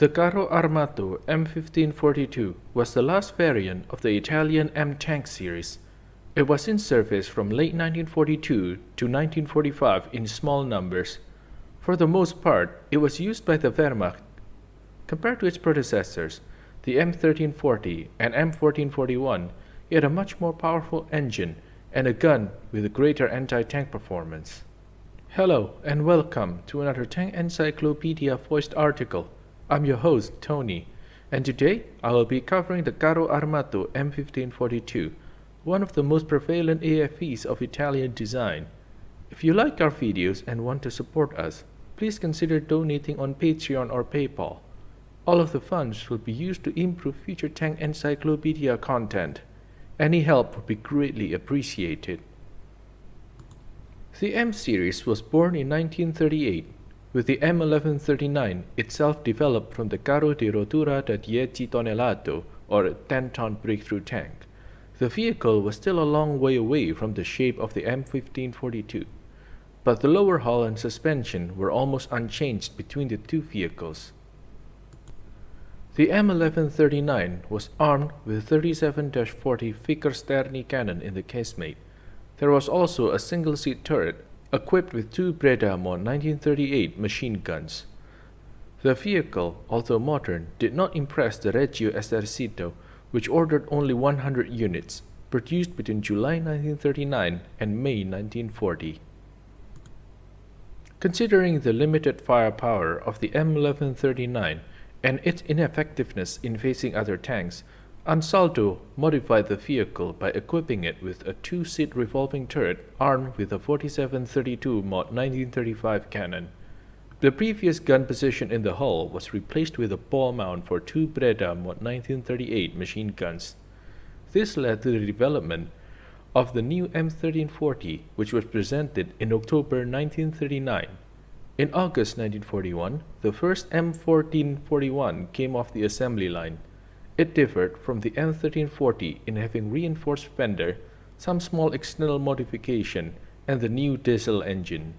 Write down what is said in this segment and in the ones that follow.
The Carro Armato M1542 was the last variant of the Italian M tank series. It was in service from late 1942 to 1945 in small numbers. For the most part, it was used by the Wehrmacht. Compared to its predecessors, the M1340 and M1441, it had a much more powerful engine and a gun with a greater anti-tank performance. Hello and welcome to another Tank Encyclopedia voiced article. I'm your host, Tony, and today I will be covering the Carro Armato M1542, one of the most prevalent AFVs of Italian design. If you like our videos and want to support us, please consider donating on Patreon or PayPal. All of the funds will be used to improve future Tank Encyclopedia content. Any help would be greatly appreciated. The M series was born in 1938, with the M1139 itself developed from the Carro di Rottura da 10 Tonnellato, or 10-ton breakthrough tank. The vehicle was still a long way away from the shape of the M1542, but the lower hull and suspension were almost unchanged between the two vehicles. The M1139 was armed with 37-40 Vickers-Sterni cannon in the casemate. There was also a single-seat turret equipped with two Breda Mod 1938 machine guns. The vehicle, although modern, did not impress the Regio Esercito, which ordered only 100 units, produced between July 1939 and May 1940. Considering the limited firepower of the M1139 and its ineffectiveness in facing other tanks, Ansaldo modified the vehicle by equipping it with a two-seat revolving turret armed with a 47-32 Mod 1935 cannon. The previous gun position in the hull was replaced with a ball mount for two Breda Mod 1938 machine guns. This led to the development of the new M1340, which was presented in October 1939. In August 1941, the first M1441 came off the assembly line. It differed from the M1340 in having reinforced fender, some small external modification, and the new diesel engine.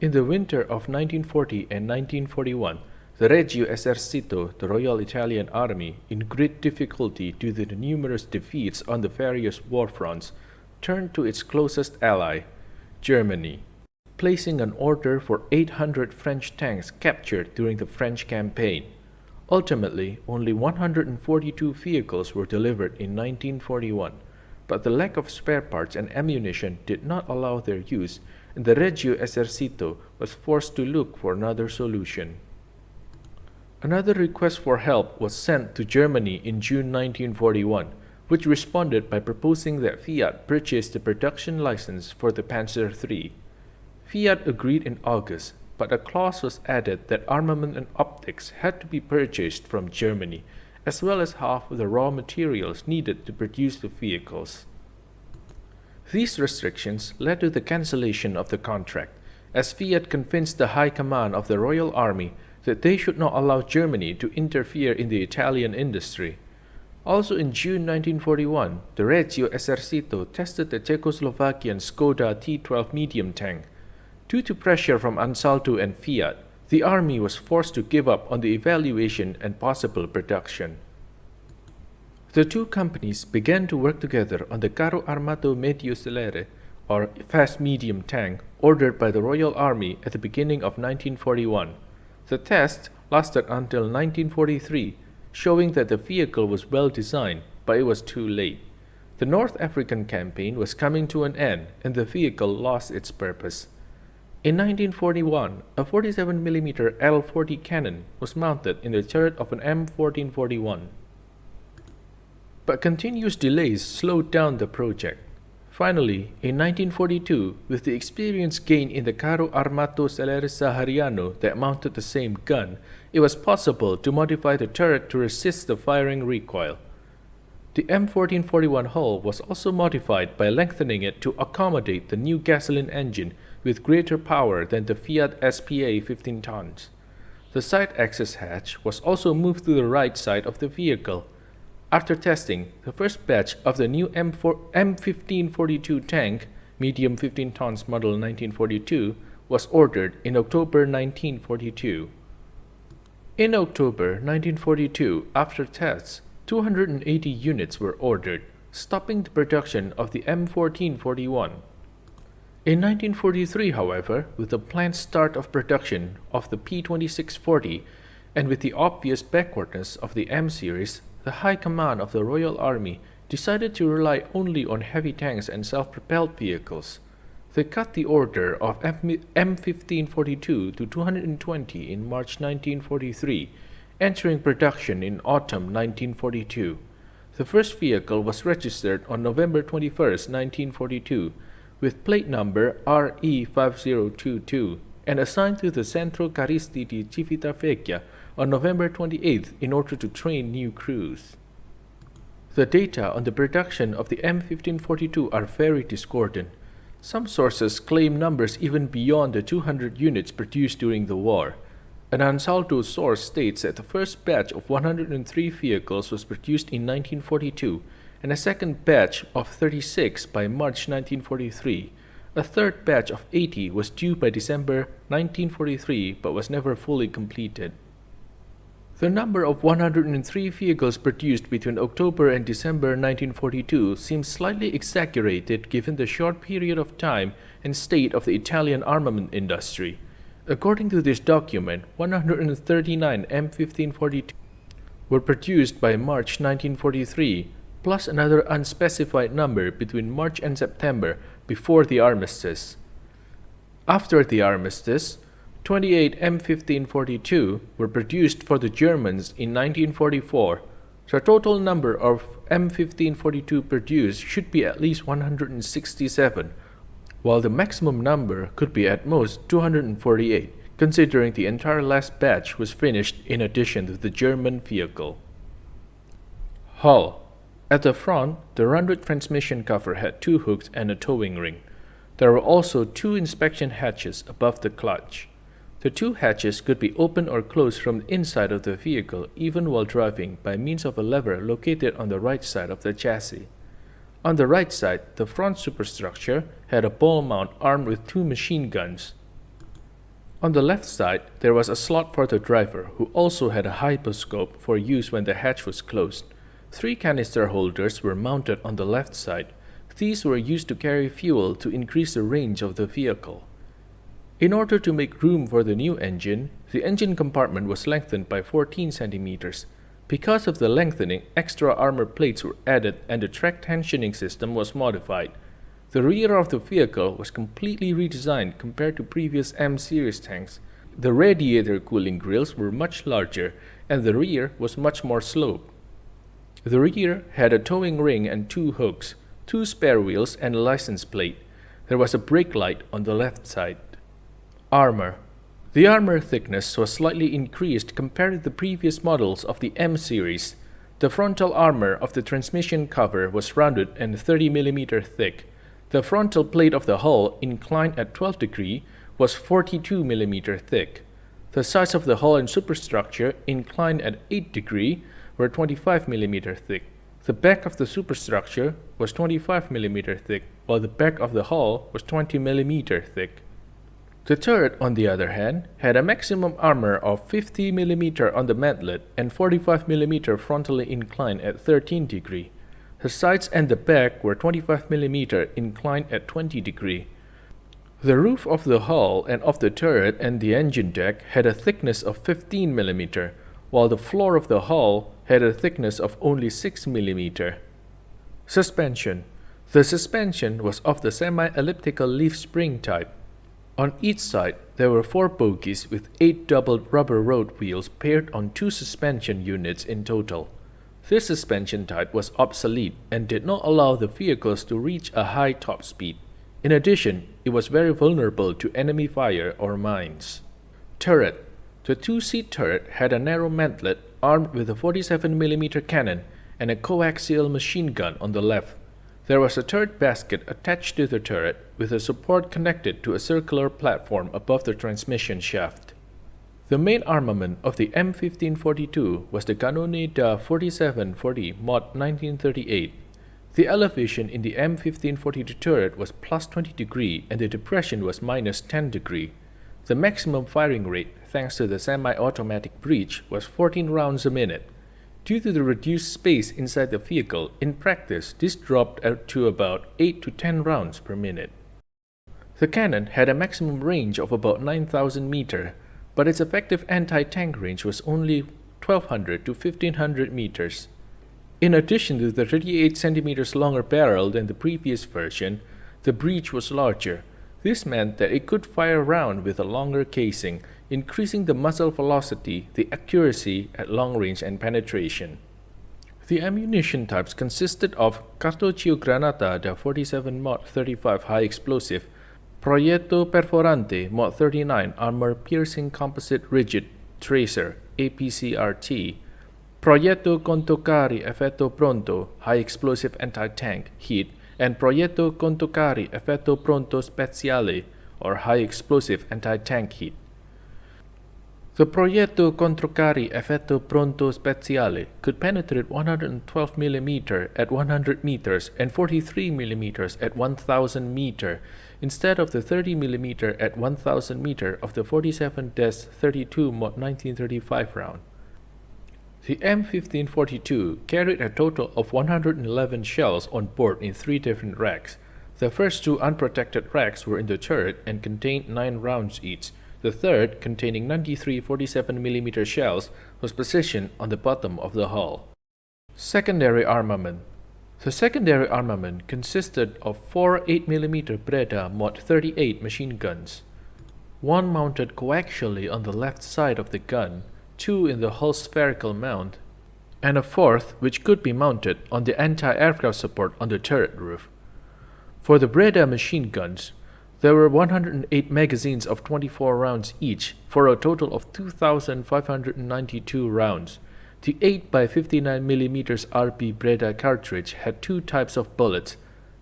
In the winter of 1940 and 1941, the Regio Esercito, the Royal Italian Army, in great difficulty due to the numerous defeats on the various war fronts, turned to its closest ally, Germany, placing an order for 800 French tanks captured during the French campaign. Ultimately, only 142 vehicles were delivered in 1941, but the lack of spare parts and ammunition did not allow their use, and the Regio Esercito was forced to look for another solution. Another request for help was sent to Germany in June 1941, which responded by proposing that Fiat purchase the production license for the Panzer III. Fiat agreed in August, but a clause was added that armament and optics had to be purchased from Germany, as well as half of the raw materials needed to produce the vehicles. These restrictions led to the cancellation of the contract, as Fiat convinced the High Command of the Royal Army that they should not allow Germany to interfere in the Italian industry. Also in June 1941, the Regio Esercito tested the Czechoslovakian Skoda T12 medium tank. Due to pressure from Ansaldo and Fiat, the army was forced to give up on the evaluation and possible production. The two companies began to work together on the Carro Armato Medio Celere, or fast-medium tank, ordered by the Royal Army at the beginning of 1941. The test lasted until 1943, showing that the vehicle was well designed, but it was too late. The North African campaign was coming to an end, and the vehicle lost its purpose. In 1941, a 47mm L40 cannon was mounted in the turret of an M1441. But continuous delays slowed down the project. Finally, in 1942, with the experience gained in the Carro Armato Celere Sahariano that mounted the same gun, it was possible to modify the turret to resist the firing recoil. The M1441 hull was also modified by lengthening it to accommodate the new gasoline engine with greater power than the Fiat SPA 15 tons. The side access hatch was also moved to the right side of the vehicle. After testing, the first batch of the new M1542 tank, medium 15 tons model 1942, was ordered in October 1942. In October 1942, after tests, 280 units were ordered, stopping the production of the M1441. In 1943, however, with the planned start of production of the P2640 and with the obvious backwardness of the M series, the High Command of the Royal Army decided to rely only on heavy tanks and self-propelled vehicles. They cut the order of M1542 to 220 in March 1943, entering production in autumn 1942. The first vehicle was registered on November 21, 1942, with plate number RE5022 and assigned to the Centro Carristi di Civitavecchia on November 28 in order to train new crews. The data on the production of the M1542 are very discordant. Some sources claim numbers even beyond the 200 units produced during the war. An Ansaldo source states that the first batch of 103 vehicles was produced in 1942 and a second batch of 36 by March 1943. A third batch of 80 was due by December 1943 but was never fully completed. The number of 103 vehicles produced between October and December 1942 seems slightly exaggerated given the short period of time and state of the Italian armament industry. According to this document, 139 M1542 were produced by March 1943, plus another unspecified number between March and September before the armistice. After the armistice, 28 M1542 were produced for the Germans in 1944. The total number of M1542 produced should be at least 167, while the maximum number could be at most 248, considering the entire last batch was finished in addition to the German vehicle. Hull. At the front, the rounded transmission cover had two hooks and a towing ring. There were also two inspection hatches above the clutch. The two hatches could be opened or closed from the inside of the vehicle even while driving by means of a lever located on the right side of the chassis. On the right side, the front superstructure had a ball mount armed with two machine guns. On the left side, there was a slot for the driver, who also had a hyposcope for use when the hatch was closed. 3 canister holders were mounted on the left side. These were used to carry fuel to increase the range of the vehicle. In order to make room for the new engine, the engine compartment was lengthened by 14 centimeters. Because of the lengthening, extra armor plates were added and the track tensioning system was modified. The rear of the vehicle was completely redesigned compared to previous M-series tanks. The radiator cooling grills were much larger and the rear was much more sloped. The rear had a towing ring and 2 hooks, 2 spare wheels and a license plate. There was a brake light on the left side. Armor. The armor thickness was slightly increased compared to the previous models of the M series. The frontal armor of the transmission cover was rounded and 30 mm thick. The frontal plate of the hull, inclined at 12 degrees, was 42 mm thick. The sides of the hull and superstructure, inclined at 8 degrees, were 25 mm thick. The back of the superstructure was 25 mm thick, while the back of the hull was 20 mm thick. The turret, on the other hand, had a maximum armor of 50 mm on the mantlet and 45 mm frontally inclined at 13 degrees. The sides and the back were 25 mm inclined at 20 degrees. The roof of the hull and of the turret and the engine deck had a thickness of 15 mm, while the floor of the hull had a thickness of only 6 mm. Suspension. The suspension was of the semi-elliptical leaf spring type. On each side, there were 4 bogies with 8 doubled rubber road wheels paired on 2 suspension units in total. This suspension type was obsolete and did not allow the vehicles to reach a high top speed. In addition, it was very vulnerable to enemy fire or mines. Turret. The 2-seat turret had a narrow mantlet armed with a 47 mm cannon and a coaxial machine gun on the left. There was a turret basket attached to the turret with a support connected to a circular platform above the transmission shaft. The main armament of the M1542 was the Cannone da 4740 Mod 1938. The elevation in the M1542 turret was plus 20 degrees and the depression was minus 10 degrees. The maximum firing rate, thanks to the semi-automatic breech, was 14 rounds a minute. Due to the reduced space inside the vehicle, in practice this dropped out to about 8 to 10 rounds per minute. The cannon had a maximum range of about 9,000 meters, but its effective anti-tank range was only 1,200 to 1,500 meters. In addition to the 38 centimeters longer barrel than the previous version, the breech was larger. This meant that it could fire a round with a longer casing, increasing the muzzle velocity, the accuracy at long range and penetration. The ammunition types consisted of Cartuccio Granata da 47 Mod 35 high explosive, Proietto Perforante Mod 39 armor piercing composite rigid tracer APCRT, Proietto Contocari Effetto Pronto high explosive anti-tank heat, and Proietto Contocari Effetto Pronto Speciale or high explosive anti-tank heat. The Proietto Contocari Effetto Pronto Speciale could penetrate 112 mm at 100 meters and 43 mm at 1000 meters instead of the 30 mm at 1000 meters of the 47-32 Mod 1935 round. The M1542 carried a total of 111 shells on board in 3 different racks. The first 2 unprotected racks were in the turret and contained 9 rounds each. The third, containing 93 47mm shells, was positioned on the bottom of the hull. Secondary armament. The secondary armament consisted of 4 8mm Breda Mod 38 machine guns, 1 mounted coaxially on the left side of the gun, 2 in the hull's spherical mount, and a 4th which could be mounted on the anti-aircraft support on the turret roof. For the Breda machine guns, there were 108 magazines of 24 rounds each, for a total of 2,592 rounds. The 8x59mm RP Breda cartridge had 2 types of bullets.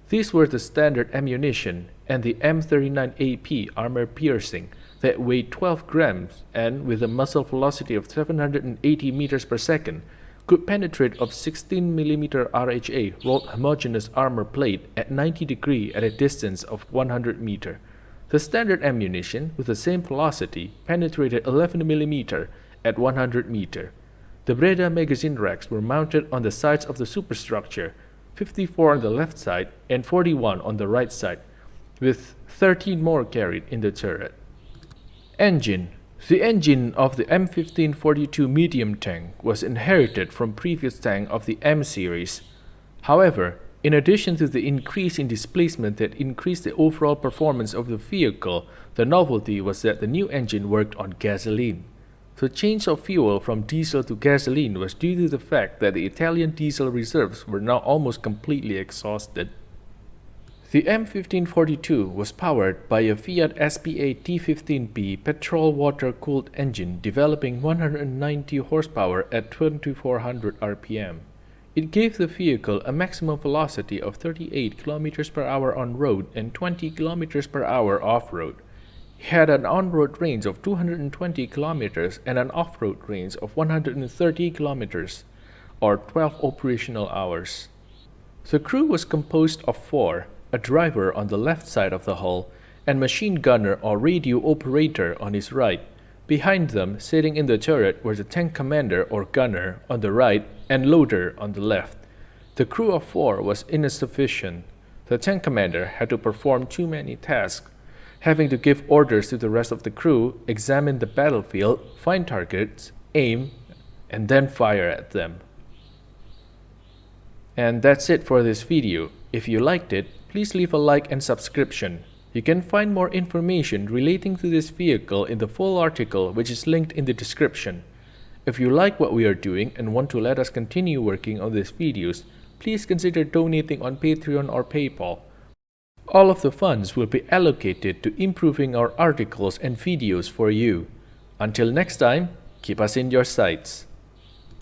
These were the standard ammunition and the M39AP armor piercing that weighed 12 grams and, with a muzzle velocity of 780 meters per second, could penetrate of 16mm RHA rolled homogeneous armor plate at 90 degrees at a distance of 100 meters. The standard ammunition, with the same velocity, penetrated 11mm at 100 meters. The Breda magazine racks were mounted on the sides of the superstructure, 54 on the left side and 41 on the right side, with 13 more carried in the turret. Engine. The engine of the M1542 medium tank was inherited from previous tank of the M series. However, in addition to the increase in displacement that increased the overall performance of the vehicle, the novelty was that the new engine worked on gasoline. The change of fuel from diesel to gasoline was due to the fact that the Italian diesel reserves were now almost completely exhausted. The M1542 was powered by a Fiat SPA T15B petrol water-cooled engine developing 190 horsepower at 2400 rpm. It gave the vehicle a maximum velocity of 38 km per hour on road and 20 km per hour off-road. It had an on-road range of 220 km and an off-road range of 130 km, or 12 operational hours. The crew was composed of 4, a driver on the left side of the hull, and machine gunner or radio operator on his right. Behind them, sitting in the turret, were the tank commander or gunner on the right and loader on the left. The crew of 4 was insufficient. The tank commander had to perform too many tasks, having to give orders to the rest of the crew, examine the battlefield, find targets, aim, and then fire at them. And that's it for this video. If you liked it, please leave a like and subscription. You can find more information relating to this vehicle in the full article, which is linked in the description. If you like what we are doing and want to let us continue working on these videos, please consider donating on Patreon or PayPal. All of the funds will be allocated to improving our articles and videos for you. Until next time, keep us in your sights.